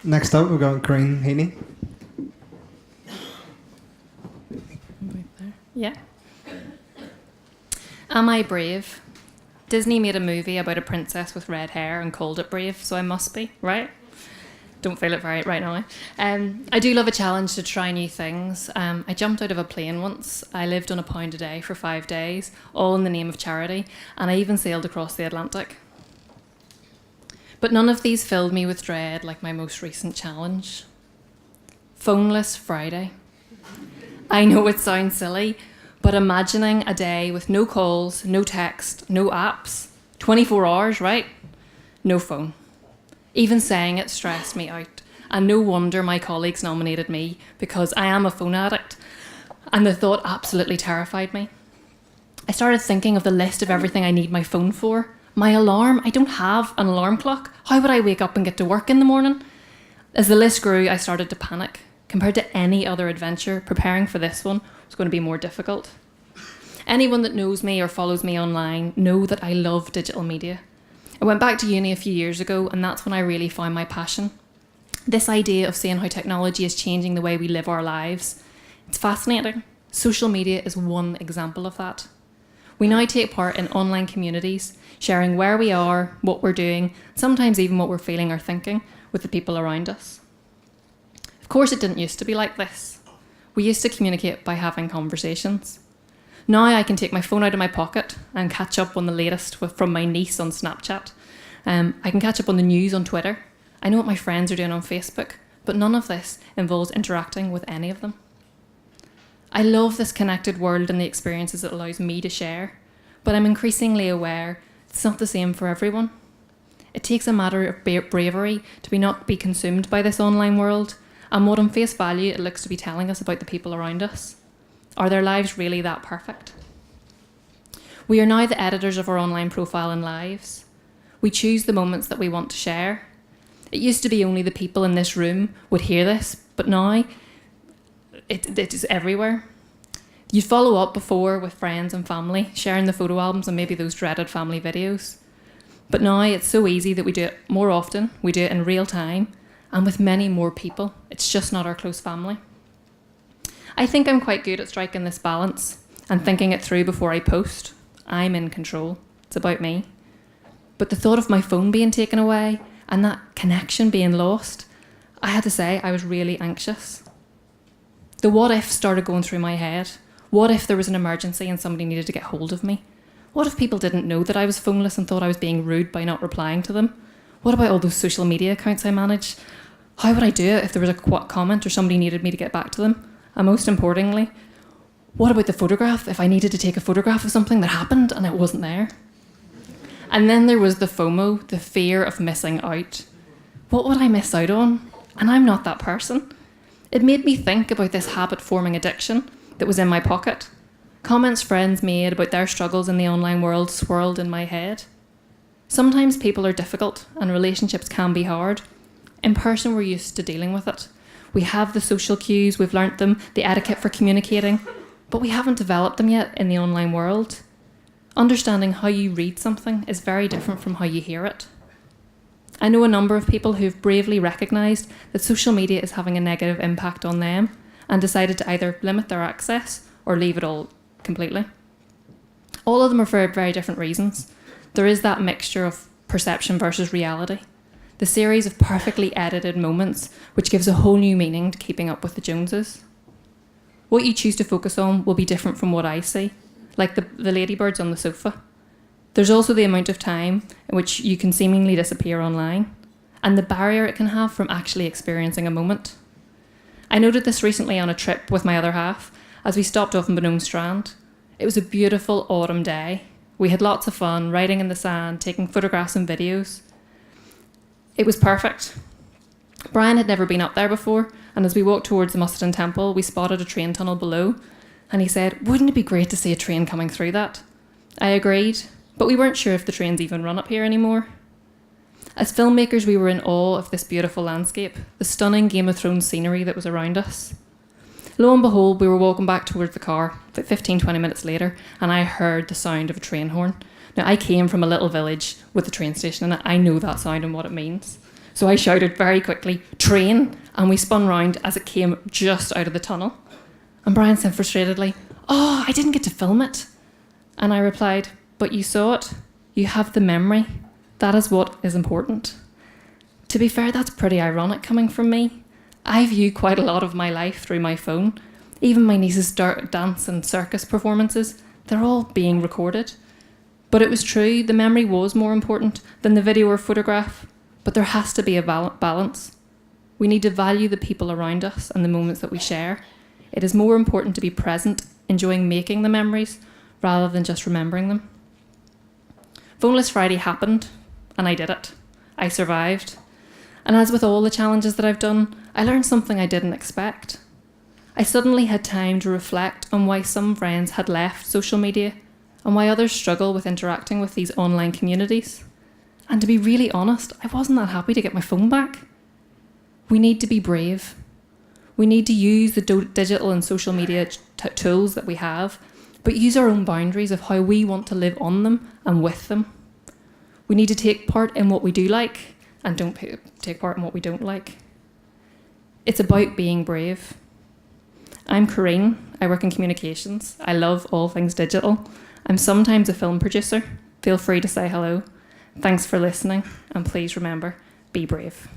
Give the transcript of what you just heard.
Next up, we've got Corrine Heaney. Yeah. Am I brave? Disney made a movie about a princess with red hair and called it Brave, so I must be, right? Don't feel it right now. I do love a challenge to try new things. I jumped out of a plane once. I lived on £1 a day for 5 days, all in the name of charity, and I even sailed across the Atlantic. But none of these filled me with dread like my most recent challenge. Phoneless Friday. I know it sounds silly, but imagining a day with no calls, no text, no apps, 24 hours, right? No phone. Even saying it stressed me out, and no wonder my colleagues nominated me because I am a phone addict, and the thought absolutely terrified me. I started thinking of the list of everything I need my phone for. My alarm, I don't have an alarm clock. How would I wake up and get to work in the morning? As the list grew, I started to panic. Compared to any other adventure, preparing for this one was going to be more difficult. Anyone that knows me or follows me online know that I love digital media. I went back to uni a few years ago, and that's when I really found my passion. This idea of seeing how technology is changing the way we live our lives. It's fascinating. Social media is one example of that. We now take part in online communities, sharing where we are, what we're doing, sometimes even what we're feeling or thinking with the people around us. Of course, it didn't used to be like this. We used to communicate by having conversations. Now I can take my phone out of my pocket and catch up on the latest from my niece on Snapchat. I can catch up on the news on Twitter. I know what my friends are doing on Facebook, but none of this involves interacting with any of them. I love this connected world and the experiences it allows me to share, but I'm increasingly aware it's not the same for everyone. It takes a matter of bravery to not be consumed by this online world, and what on face value it looks to be telling us about the people around us. Are their lives really that perfect? We are now the editors of our online profile and lives. We choose the moments that we want to share. It used to be only the people in this room would hear this, but now it is everywhere. You'd follow up before with friends and family, sharing the photo albums and maybe those dreaded family videos. But now it's so easy that we do it more often, we do it in real time, and with many more people. It's just not our close family. I think I'm quite good at striking this balance and thinking it through before I post. I'm in control. It's about me. But the thought of my phone being taken away and that connection being lost, I had to say I was really anxious. The what if started going through my head. What if there was an emergency and somebody needed to get hold of me? What if people didn't know that I was phoneless and thought I was being rude by not replying to them? What about all those social media accounts I manage? How would I do it if there was a comment or somebody needed me to get back to them? And most importantly, what about the photograph if I needed to take a photograph of something that happened and it wasn't there? And then there was the FOMO, the fear of missing out. What would I miss out on? And I'm not that person. It made me think about this habit-forming addiction that was in my pocket. Comments friends made about their struggles in the online world swirled in my head. Sometimes people are difficult and relationships can be hard. In person, we're used to dealing with it. We have the social cues, we've learnt them, the etiquette for communicating, but we haven't developed them yet in the online world. Understanding how you read something is very different from how you hear it. I know a number of people who've bravely recognised that social media is having a negative impact on them and decided to either limit their access or leave it all completely. All of them are for very different reasons. There is that mixture of perception versus reality. The series of perfectly edited moments which gives a whole new meaning to keeping up with the Joneses. What you choose to focus on will be different from what I see, like the ladybirds on the sofa. There's also the amount of time in which you can seemingly disappear online, and the barrier it can have from actually experiencing a moment. I noted this recently on a trip with my other half as we stopped off in Benone Strand. It was a beautiful autumn day. We had lots of fun riding in the sand, taking photographs and videos. It was perfect. Brian had never been up there before, and as we walked towards the Musselton Temple, we spotted a train tunnel below, and he said, "Wouldn't it be great to see a train coming through that?" I agreed, but we weren't sure if the trains even run up here anymore. As filmmakers, we were in awe of this beautiful landscape, the stunning Game of Thrones scenery that was around us. Lo and behold, we were walking back towards the car, about 15-20 minutes later, and I heard the sound of a train horn. Now, I came from a little village with a train station, and I know that sound and what it means. So I shouted very quickly, "Train," and we spun round as it came just out of the tunnel. And Brian said frustratedly, "Oh, I didn't get to film it." And I replied, "But you saw it. You have the memory. That is what is important." To be fair, that's pretty ironic coming from me. I view quite a lot of my life through my phone. Even my niece's dance and circus performances, they're all being recorded. But it was true, the memory was more important than the video or photograph. But there has to be a balance. We need to value the people around us and the moments that we share. It is more important to be present, enjoying making the memories, rather than just remembering them. Phoneless Friday happened, and I did it. I survived. And as with all the challenges that I've done, I learned something I didn't expect. I suddenly had time to reflect on why some friends had left social media and why others struggle with interacting with these online communities. And to be really honest, I wasn't that happy to get my phone back. We need to be brave. We need to use the digital and social media tools that we have, but use our own boundaries of how we want to live on them and with them. We need to take part in what we do like and don't take part in what we don't like. It's about being brave. I'm Corrine. I work in communications. I love all things digital. I'm sometimes a film producer. Feel free to say hello. Thanks for listening, and please remember, be brave.